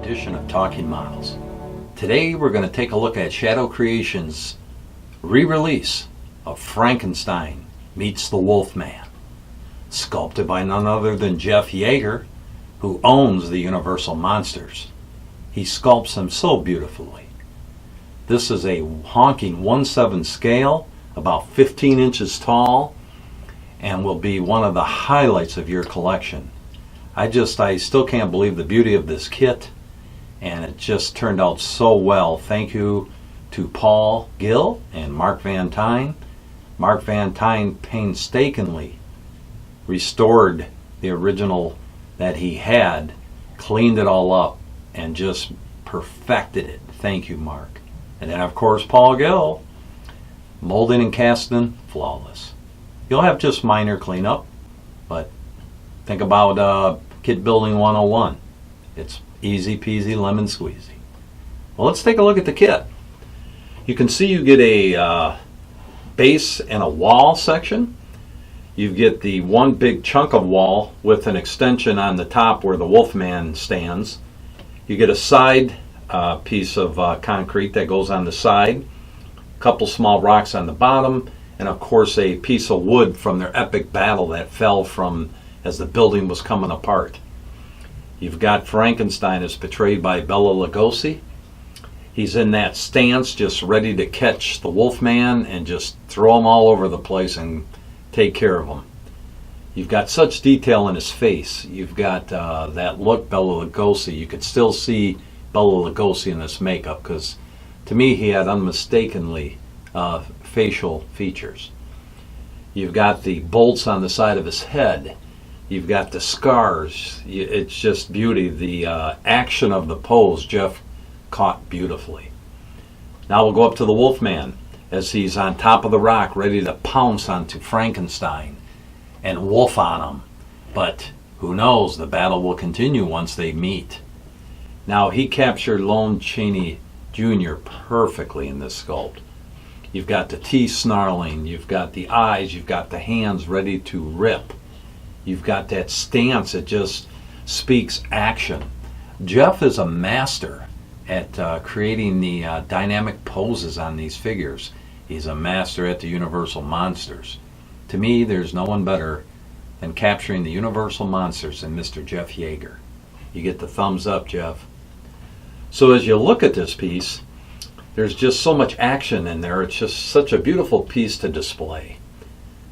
edition of Talking Models. Today we're going to take a look at Shadow Creations' re-release of Frankenstein meets the Wolfman, sculpted by none other than Jeff Yagher, who owns the Universal Monsters. He sculpts them so beautifully. This is a honking 1/7 scale, about 15 inches tall, and will be one of the highlights of your collection. I still can't believe the beauty of this kit, and it just turned out so well. Thank you to Paul Gill and Mark Van Tine. Mark Van Tine painstakingly restored the original that he had, cleaned it all up, and just perfected it. Thank you, Mark. And then, of course, Paul Gill, molding and casting, flawless. You'll have just minor cleanup, but think about kit building 101. It's easy peasy lemon squeezy. Well, let's take a look at the kit. You can see you get a base and a wall section. You get the one big chunk of wall with an extension on the top where the Wolfman stands. You get a side piece of concrete that goes on the side, a couple small rocks on the bottom, and of course a piece of wood from their epic battle that fell from as the building was coming apart. You've got Frankenstein as portrayed by Bela Lugosi. He's in that stance just ready to catch the Wolfman and just throw him all over the place and take care of him. You've got such detail in his face. You've got that look Bela Lugosi. You could still see Bela Lugosi in this makeup because to me he had unmistakably facial features. You've got the bolts on the side of his head. You've got the scars. It's just beauty. The action of the pose Jeff caught beautifully. Now we'll go up to the Wolfman as he's on top of the rock ready to pounce onto Frankenstein and wolf on him. But who knows, the battle will continue once they meet. Now he captured Lon Chaney Jr. perfectly in this sculpt. You've got the teeth snarling, you've got the eyes, you've got the hands ready to rip. You've got that stance that just speaks action. Jeff is a master at creating the dynamic poses on these figures. He's a master at the Universal Monsters. To me, there's no one better than capturing the Universal Monsters than Mr. Jeff Yagher. You get the thumbs up, Jeff. So as you look at this piece, there's just so much action in there. It's just such a beautiful piece to display.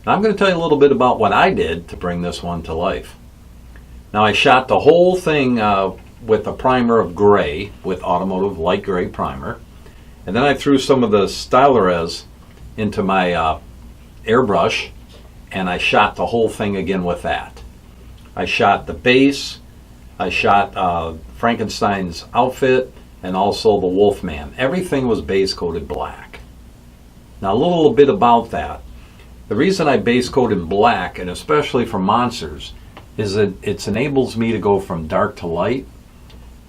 Now I'm going to tell you a little bit about what I did to bring this one to life. Now I shot the whole thing with a primer of gray, with automotive light gray primer. And then I threw some of the Stylorez into my airbrush, and I shot the whole thing again with that. I shot the base, I shot Frankenstein's outfit, and also the Wolfman. Everything was base coated black. Now a little bit about that. The reason I base coat in black, and especially for monsters, is that it enables me to go from dark to light,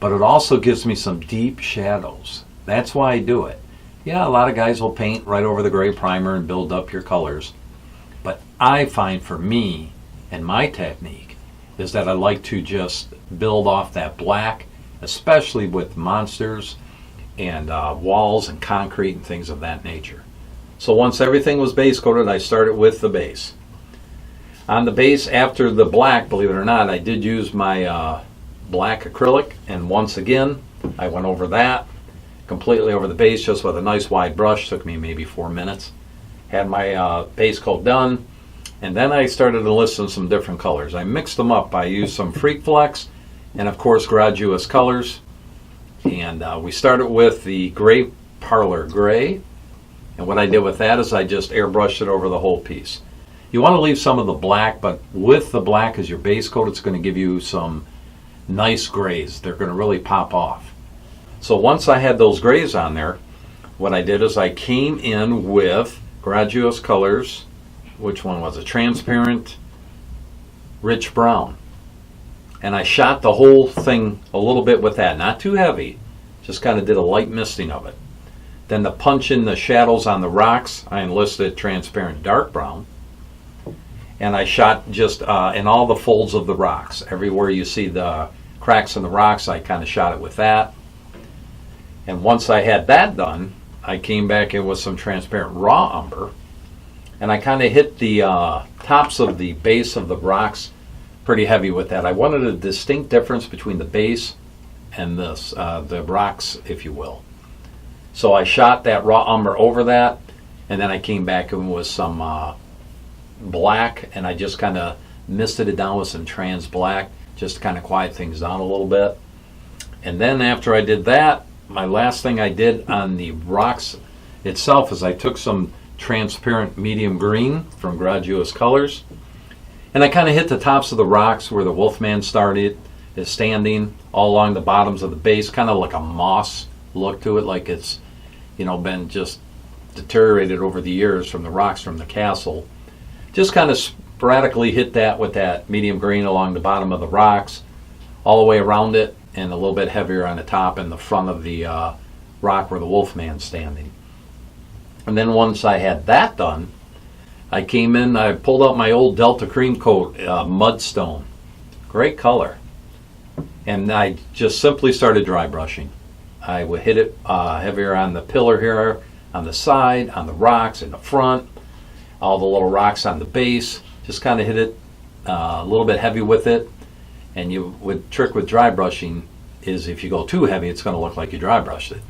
but it also gives me some deep shadows. That's why I do it. Yeah, a lot of guys will paint right over the gray primer and build up your colors, but I find for me, and my technique, is that I like to just build off that black, especially with monsters and walls and concrete and things of that nature. So once everything was base coated, I started with the base. On the base, after the black, believe it or not, I did use my black acrylic, and once again, I went over that, completely over the base, just with a nice wide brush. Took me maybe 4 minutes. Had my base coat done, and then I started to list some different colors. I mixed them up. I used some Freak Flex, and of course, Graduous colors. And we started with the Gray Parlor Gray. And what I did with that is I just airbrushed it over the whole piece. You want to leave some of the black, but with the black as your base coat, it's going to give you some nice grays. They're going to really pop off. So once I had those grays on there, what I did is I came in with Graduous colors. Which one was it? Transparent Rich Brown. And I shot the whole thing a little bit with that. Not too heavy. Just kind of did a light misting of it. Then to punch in the shadows on the rocks, I enlisted Transparent Dark Brown. And I shot just in all the folds of the rocks. Everywhere you see the cracks in the rocks, I kind of shot it with that. And once I had that done, I came back in with some transparent raw umber, and I kind of hit the tops of the base of the rocks pretty heavy with that. I wanted a distinct difference between the base and the rocks, if you will. So I shot that raw umber over that, and then I came back in with some black, and I just kind of misted it down with some trans black, just to kind of quiet things down a little bit. And then after I did that, my last thing I did on the rocks itself is I took some transparent medium green from Graduous Colors, and I kind of hit the tops of the rocks where the Wolfman is standing, all along the bottoms of the base, kind of like a moss look to it, like it's, you know, been just deteriorated over the years from the rocks from the castle. Just kind of sporadically hit that with that medium green along the bottom of the rocks, all the way around it, and a little bit heavier on the top and the front of the rock where the Wolfman's standing. And then once I had that done, I came in, I pulled out my old Delta Cream Coat Mudstone. Great color. And I just simply started dry brushing. I would hit it heavier on the pillar here, on the side, on the rocks in the front, all the little rocks on the base. Just kind of hit it a little bit heavy with it. And you would trick with dry brushing is if you go too heavy, it's going to look like you dry brushed it.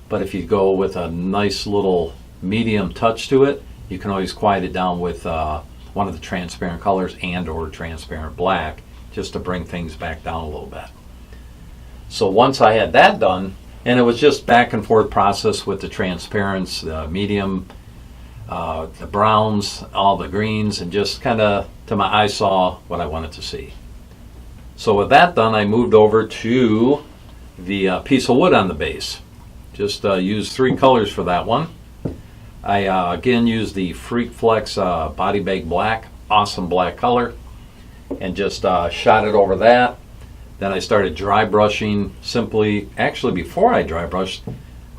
But if you go with a nice little medium touch to it, you can always quiet it down with one of the transparent colors and or transparent black, just to bring things back down a little bit. So once I had that done, and it was just back and forth process with the transparents, the medium, the browns, all the greens, and just kind of till my eye saw what I wanted to see. So with that done, I moved over to the piece of wood on the base. Just used 3 colors for that one. I again used the Freak Flex Body Bag Black, awesome black color, and just shot it over that. Then I started dry brushing simply. Actually, before I dry brushed,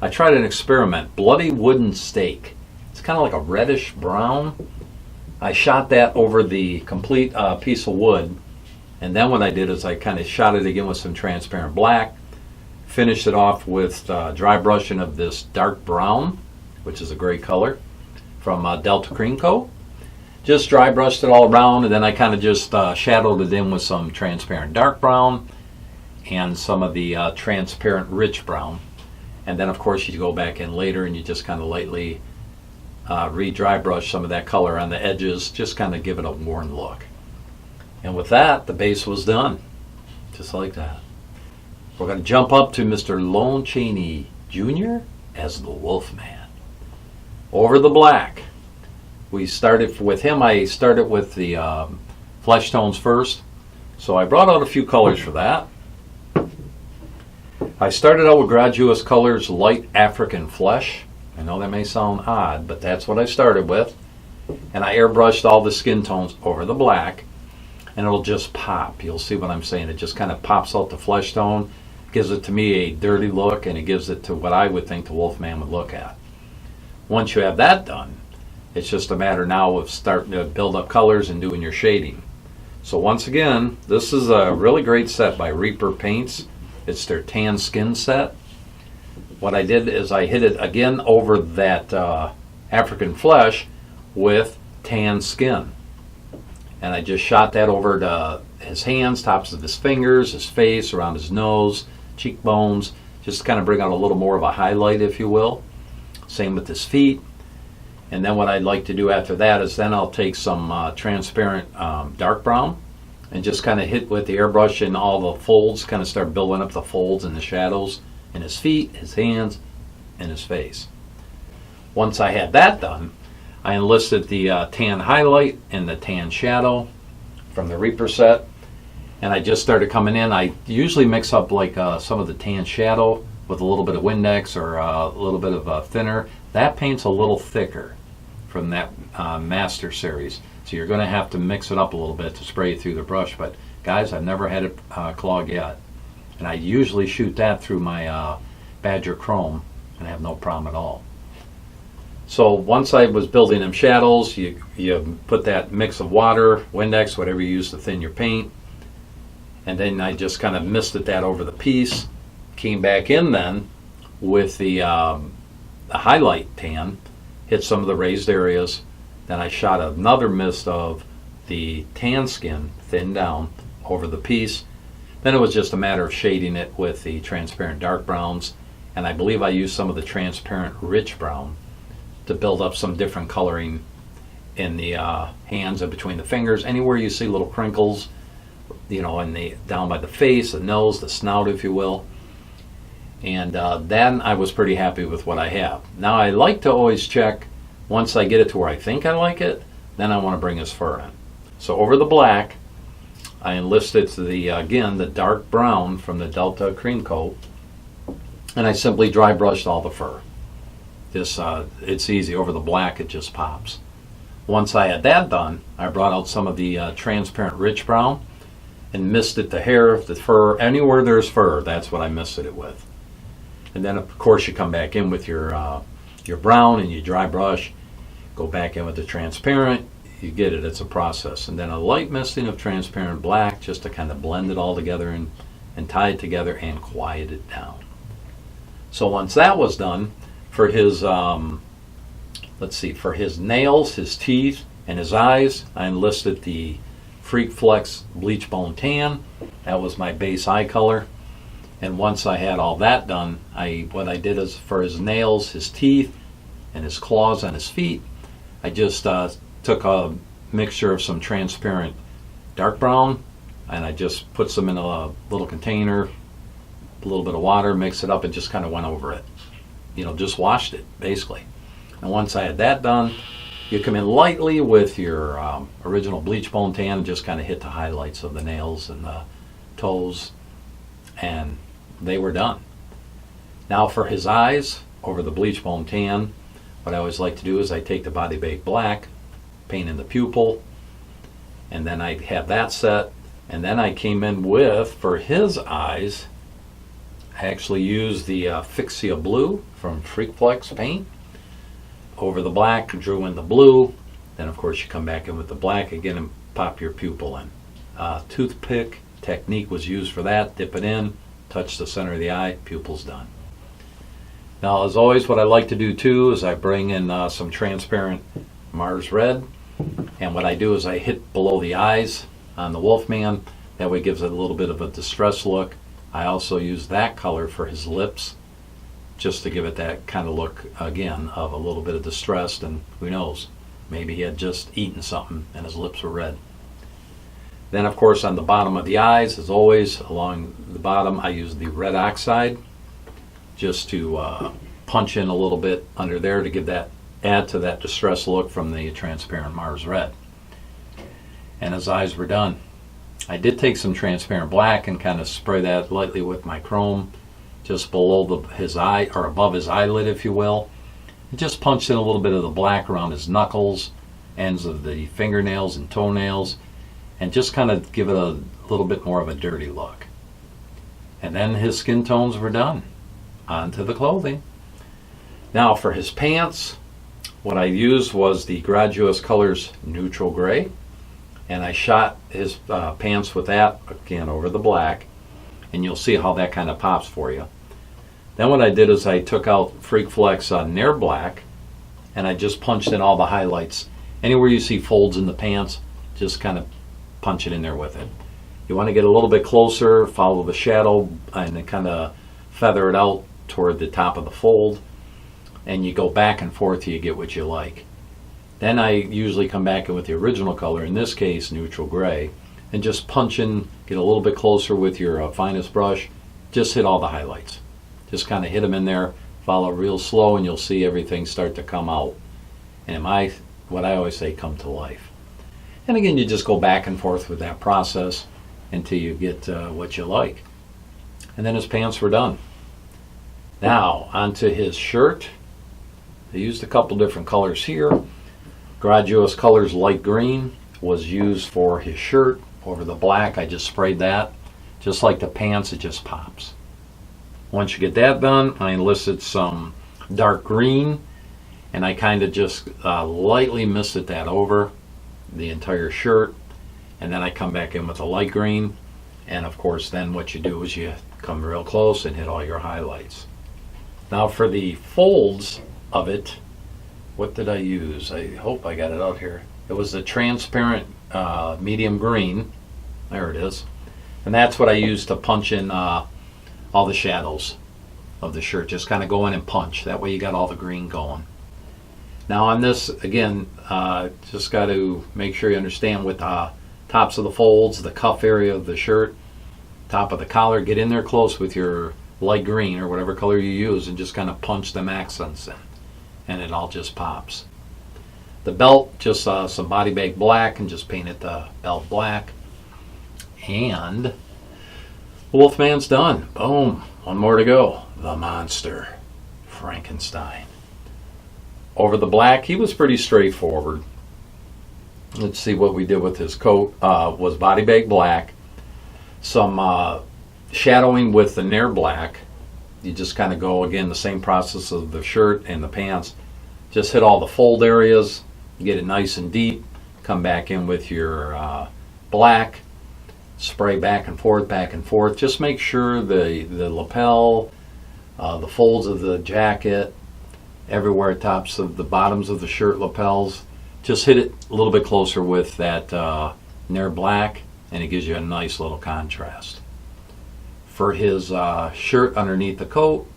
I tried an experiment, bloody wooden stake. It's kind of like a reddish brown. I shot that over the complete piece of wood. And then what I did is I kind of shot it again with some transparent black, finished it off with dry brushing of this dark brown, which is a great color, from Delta Cream Coat. Just dry brushed it all around, and then I kind of just shadowed it in with some transparent dark brown and some of the transparent rich brown. And then of course you go back in later and you just kind of lightly re-dry brush some of that color on the edges, just kind of give it a worn look. And with that, the base was done, just like that. We're going to jump up to Mr. Lon Chaney Jr. as the Wolfman. Over the black. We started with him. I started with the flesh tones first. So I brought out a few colors for that. I started out with Graduous Colors Light African Flesh. I know that may sound odd, but that's what I started with. And I airbrushed all the skin tones over the black. And it'll just pop. You'll see what I'm saying. It just kind of pops out the flesh tone, gives it to me a dirty look, and it gives it to what I would think the Wolfman would look at. Once you have that done, it's just a matter now of starting to build up colors and doing your shading. So once again, this is a really great set by Reaper Paints. It's their tan skin set. What I did is I hit it again over that African flesh with tan skin. And I just shot that over to his hands, tops of his fingers, his face, around his nose, cheekbones, just to kind of bring out a little more of a highlight, if you will. Same with his feet. And then what I'd like to do after that is then I'll take some transparent dark brown and just kind of hit with the airbrush in all the folds, kind of start building up the folds and the shadows in his feet, his hands, and his face. Once I had that done, I enlisted the tan highlight and the tan shadow from the Reaper set, and I just started coming in. I usually mix up like some of the tan shadow with a little bit of Windex or a little bit of thinner. That paint's a little thicker from that Master series, so you're going to have to mix it up a little bit to spray it through the brush. But guys, I've never had it clog yet, and I usually shoot that through my Badger Chrome and I have no problem at all. So once I was building them shadows, you put that mix of water, Windex, whatever you use to thin your paint, And then I just kind of misted that over the piece. Came back in then with the highlight tan, hit some of the raised areas. Then I shot another mist of the tan skin, thinned down over the piece. Then it was just a matter of shading it with the transparent dark browns. And I believe I used some of the transparent rich brown to build up some different coloring in the hands and between the fingers. Anywhere you see little crinkles, you know, down by the face, the nose, the snout, if you will. And then I was pretty happy with what I have. Now I like to always check, once I get it to where I think I like it, then I want to bring his fur in. So over the black, I enlisted again, the dark brown from the Delta Cream Coat, and I simply dry brushed all the fur. It's easy. Over the black, it just pops. Once I had that done, I brought out some of the transparent rich brown and misted the hair, the fur, anywhere there's fur, that's what I misted it with. And then of course you come back in with your brown and you dry brush, go back in with the transparent, you get it, it's a process. And then a light misting of transparent black just to kind of blend it all together and tie it together and quiet it down. So once that was done, for his for his nails, his teeth, and his eyes, I enlisted the Freak Flex Bleach Bone Tan. That was my base eye color. And once I had all that done, what I did is for his nails, his teeth, and his claws on his feet, I just took a mixture of some transparent dark brown, and I just put some in a little container, a little bit of water, mixed it up, and just kind of went over it. You know, just washed it, basically. And once I had that done, you come in lightly with your original Bleach Bone Tan and just kind of hit the highlights of the nails and the toes, and they were done. Now for his eyes, over the Bleach Bone Tan, what I always like to do is I take the Body Baked Black, paint in the pupil, and then I have that set. And then I came in with, for his eyes, I actually used the Fuchsia Blue from Freak Flex paint. Over the black, drew in the blue. Then of course you come back in with the black again and pop your pupil in. Toothpick technique was used for that. Dip it in, touch the center of the eye, pupil's done. Now as always, what I like to do too is I bring in some transparent Mars Red, and what I do is I hit below the eyes on the Wolfman. That way it gives it a little bit of a distressed look. I also use that color for his lips, just to give it that kind of look again of a little bit of distress, and who knows, maybe he had just eaten something and his lips were red. Then of course on the bottom of the eyes, as always, along the bottom I use the red oxide just to punch in a little bit under there to give that, add to that distressed look from the transparent Mars Red. And his eyes were done. I did take some transparent black and kind of spray that lightly with my chrome just below his eye, or above his eyelid if you will, and just punched in a little bit of the black around his knuckles, ends of the fingernails and toenails, and just kind of give it a little bit more of a dirty look. And then his skin tones were done. On to the clothing. Now for his pants, what I used was the Graduous Colors Neutral Gray, and I shot his pants with that again over the black, and you'll see how that kind of pops for you. Then what I did is I took out Freak Flex Nair Black, and I just punched in all the highlights. Anywhere you see folds in the pants, just kind of punch it in there with it. You want to get a little bit closer, follow the shadow, and then kind of feather it out toward the top of the fold, and you go back and forth till you get what you like. Then I usually come back in with the original color, in this case neutral gray, and just punch in, get a little bit closer with your finest brush, just hit all the highlights. Just kind of hit them in there, follow real slow, and you'll see everything start to come out. And what I always say, come to life. And again, you just go back and forth with that process until you get what you like. And then his pants were done. Now, onto his shirt. I used a couple different colors here. Graduous Colors Light Green was used for his shirt. Over the black, I just sprayed that. Just like the pants, it just pops. Once you get that done, I enlisted some dark green, and I kind of just lightly misted that over the entire shirt. And then I come back in with a light green And of course, then what you do is you come real close and hit all your highlights. Now for the folds of it, what did I use? I hope I got it out here. It was the transparent medium green. There it is. And that's what I used to punch in all the shadows of the shirt. Just kind of go in and punch. That way you got all the green going. Now on this, again, just got to make sure you understand with the tops of the folds, the cuff area of the shirt, top of the collar, get in there close with your light green or whatever color you use and just kind of punch them accents in. And it all just pops. The belt, just some body bag black and just painted the belt black. And Wolfman's done. Boom. One more to go. The monster, Frankenstein. Over the black, he was pretty straightforward. Let's see what we did with his coat. Was body bag black. Some shadowing with the Nair black. You just kind of go, again, the same process of the shirt and the pants. Just hit all the fold areas. Get it nice and deep. Come back in with your black. Spray back and forth, back and forth. Just make sure the lapel, the folds of the jacket, everywhere tops of the bottoms of the shirt lapels, just hit it a little bit closer with that Nair black, and it gives you a nice little contrast. For his shirt underneath the coat,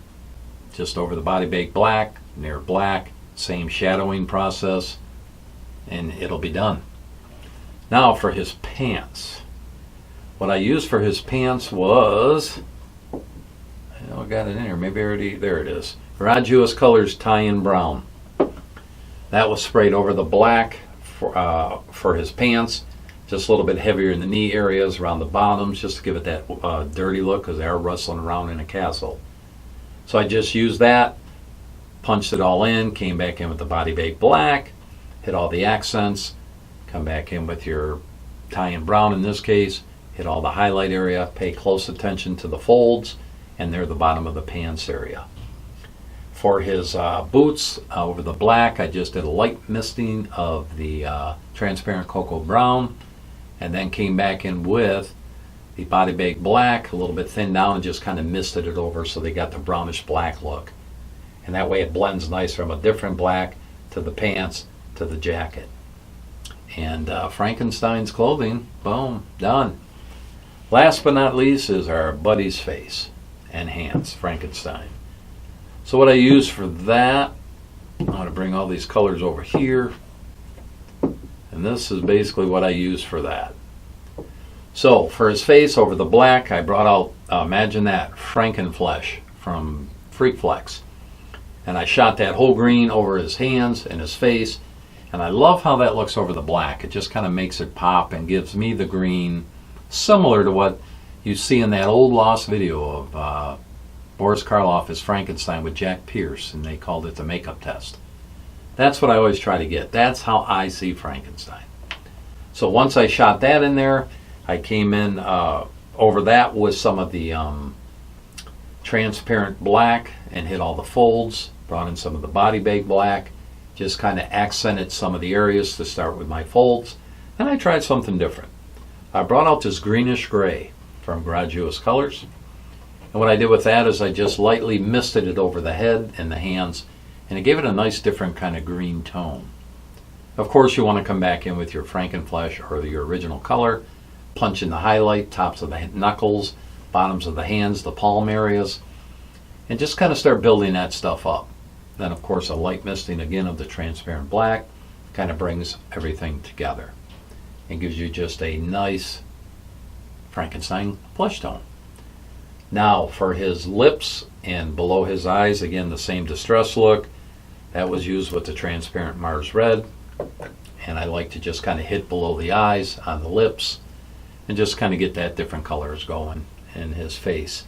just over the body bag black, Nair black, same shadowing process, and it'll be done. Now for his pants. What I used for his pants was, I got it in here, maybe already, there it is. Kreations Colors tie-in brown. That was sprayed over the black for his pants, just a little bit heavier in the knee areas, around the bottoms, just to give it that dirty look because they are rustling around in a castle. So I just used that, punched it all in, came back in with the body bag black, hit all the accents, come back in with your tie-in brown in this case, hit all the highlight area, pay close attention to the folds, and they're the bottom of the pants area. For his boots, over the black, I just did a light misting of the transparent cocoa brown, and then came back in with the body bag black, a little bit thinned down, and just kind of misted it over so they got the brownish black look. And that way it blends nice from a different black to the pants to the jacket. And Frankenstein's clothing, boom, done. Last but not least is our buddy's face and hands, Frankenstein. So what I use for that, I'm going to bring all these colors over here. And this is basically what I use for that. So for his face over the black, I brought out, imagine that, Frankenflesh from Freak Flex. And I shot that whole green over his hands and his face. And I love how that looks over the black. It just kind of makes it pop and gives me the green, similar to what you see in that old lost video of Boris Karloff as Frankenstein with Jack Pierce, and they called it the makeup test. That's what I always try to get. That's how I see Frankenstein. So once I shot that in there, I came in over that with some of the transparent black and hit all the folds, brought in some of the body bag black, just kind of accented some of the areas to start with my folds. And I tried something different. I brought out this greenish gray from Kreations Colors. And what I did with that is I just lightly misted it over the head and the hands, and it gave it a nice different kind of green tone. Of course, you want to come back in with your Frankenflesh or your original color, punch in the highlight, tops of the knuckles, bottoms of the hands, the palm areas, and just kind of start building that stuff up. Then, of course, a light misting again of the transparent black kind of brings everything together and gives you just a nice Frankenstein flesh tone. Now for his lips and below his eyes, again the same distress look. That was used with the transparent Mars Red, and I like to just kind of hit below the eyes on the lips and just kind of get that different colors going in his face.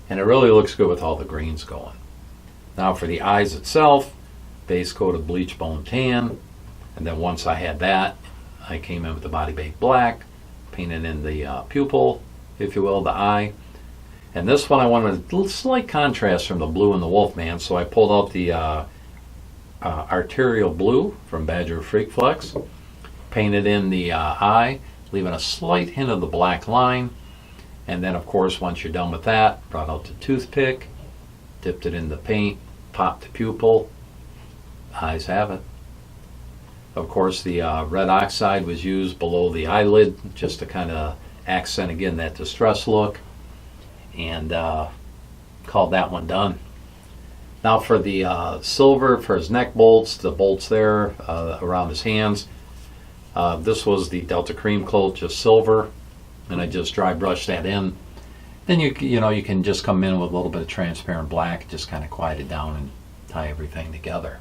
And it really looks good with all the greens going. Now for the eyes itself, base coat of bleach bone tan, and then once I had that, I came in with the body bag black, painted in the pupil, if you will, the eye. And this one I wanted a slight contrast from the blue in the Wolfman, so I pulled out the arterial blue from Badger Freak Flex, painted in the eye, leaving a slight hint of the black line, And then, of course, once you're done with that, brought out the toothpick, dipped it in the paint, popped the pupil, eyes have it. Of course, the red oxide was used below the eyelid just to kind of accent again that distress look, and called that one done. Now for the silver, for his neck bolts, the bolts there around his hands, this was the Delta Cream Coat, just silver, and I just dry brushed that in. Then you can just come in with a little bit of transparent black, just kind of quiet it down and tie everything together.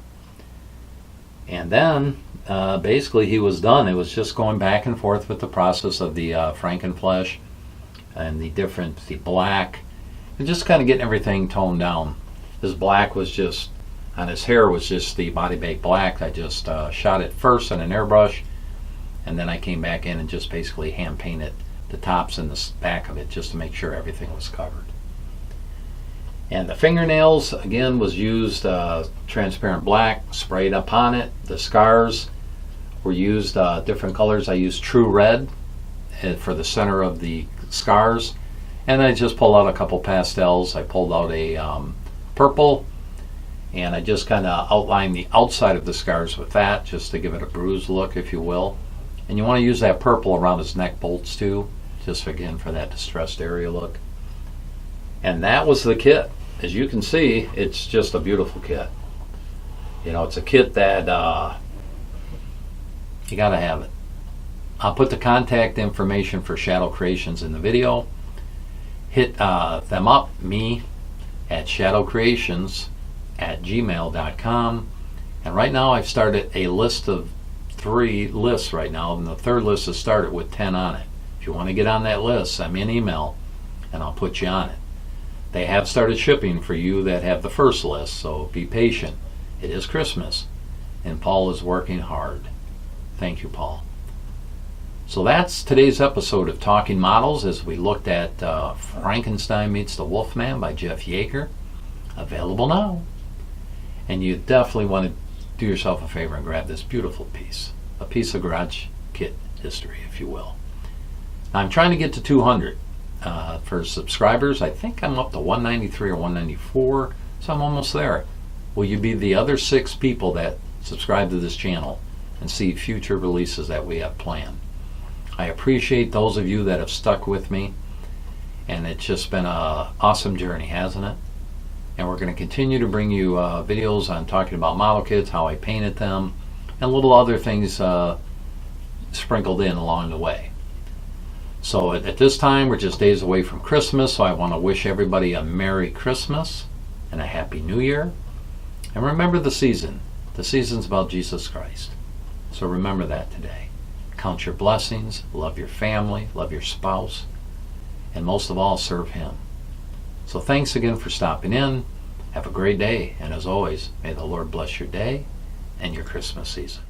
And then basically he was done. It was just going back and forth with the process of the Frankenflesh and the black, and just kind of getting everything toned down. His black was just, on his hair was just the body baked black. I just shot it first in an airbrush, and then I came back in and just basically hand painted the tops and the back of it just to make sure everything was covered. And the fingernails, again, was used transparent black, sprayed upon it. The scars were used different colors. I used true red for the center of the scars. And I just pulled out a couple pastels. I pulled out a purple, and I just kind of outlined the outside of the scars with that, just to give it a bruised look, if you will. And you want to use that purple around his neck bolts too, just again for that distressed area look. And that was the kit. As you can see, it's just a beautiful kit. It's a kit that you gotta have it. I'll put the contact information for Shadow Kreations in the video. Hit them up, me, at shadowkreations@gmail.com. And right now I've started a list of 3 lists right now, and the third list is started with 10 on it. If you want to get on that list, send me an email and I'll put you on it. They have started shipping for you that have the first list, so be patient. It is Christmas, and Paul is working hard. Thank you, Paul. So that's today's episode of Talking Models, as we looked at Frankenstein Meets the Wolfman by Jeff Yagher. Available now. And you definitely want to do yourself a favor and grab this beautiful piece. A piece of garage kit history, if you will. I'm trying to get to 200. For subscribers, I think I'm up to 193 or 194, so I'm almost there. Will you be the other 6 people that subscribe to this channel and see future releases that we have planned? I appreciate those of you that have stuck with me, and it's just been an awesome journey, hasn't it? And we're going to continue to bring you videos on talking about model kits, how I painted them, and little other things sprinkled in along the way. So at this time, we're just days away from Christmas, so I want to wish everybody a Merry Christmas and a Happy New Year. And remember the season. The season's about Jesus Christ. So remember that today. Count your blessings, love your family, love your spouse, and most of all, serve Him. So thanks again for stopping in. Have a great day, and as always, may the Lord bless your day and your Christmas season.